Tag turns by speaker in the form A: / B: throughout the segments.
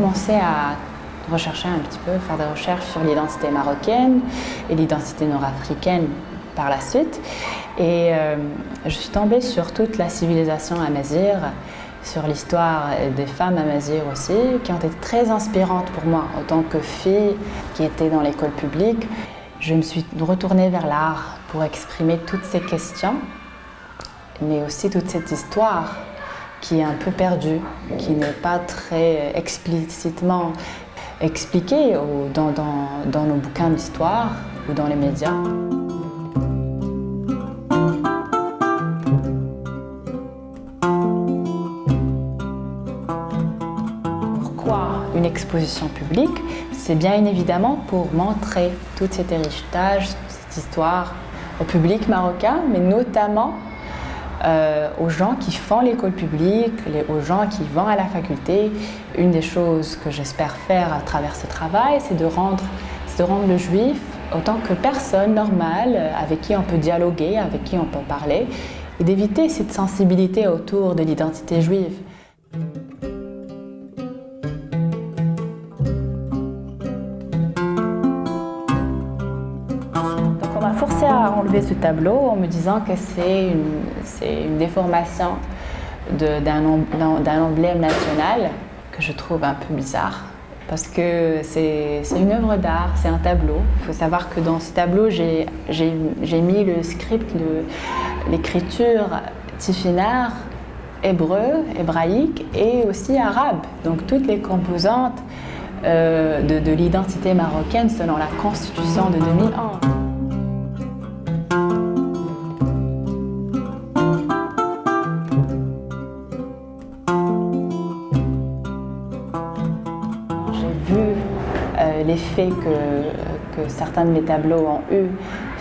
A: commencé à rechercher un petit peu, faire des recherches sur l'identité marocaine et l'identité nord-africaine par la suite. Et je suis tombée sur toute la civilisation amazigh, sur l'histoire des femmes amazighes aussi, qui ont été très inspirantes pour moi en tant que fille qui était dans l'école publique. Je me suis retournée vers l'art pour exprimer toutes ces questions, mais aussi toute cette histoire qui est un peu perdue, qui n'est pas très explicitement expliquée dans nos bouquins d'histoire ou dans les médias. Pourquoi une exposition publique? C'est bien évidemment pour montrer tout cet héritage, cette histoire au public marocain, mais notamment aux gens qui font l'école publique, aux gens qui vont à la faculté. Une des choses que j'espère faire à travers ce travail, c'est de rendre le juif autant que personne normale avec qui on peut dialoguer, avec qui on peut parler, et d'éviter cette sensibilité autour de l'identité juive. On m'a forcé à enlever ce tableau en me disant que c'est une déformation d'un emblème national que je trouve un peu bizarre parce que c'est une œuvre d'art, c'est un tableau. Il faut savoir que dans ce tableau, j'ai mis le script, l'écriture tifinagh, hébreu, hébraïque et aussi arabe. Donc toutes les composantes de l'identité marocaine selon la Constitution de 2001. J'ai vu l'effet que certains de mes tableaux ont eu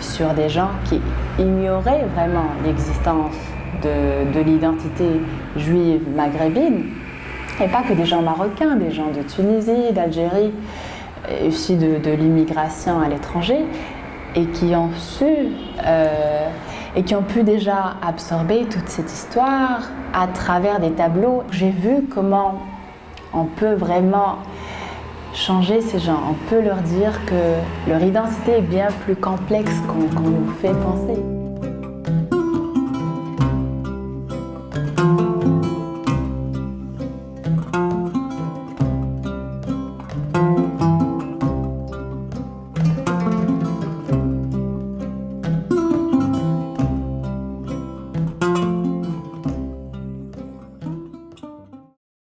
A: sur des gens qui ignoraient vraiment l'existence de l'identité juive maghrébine, et pas que des gens marocains, des gens de Tunisie, d'Algérie, issus de l'immigration à l'étranger, et qui ont et qui ont pu déjà absorber toute cette histoire à travers des tableaux. J'ai vu comment on peut vraiment changer ces gens. On peut leur dire que leur identité est bien plus complexe qu'on nous fait penser.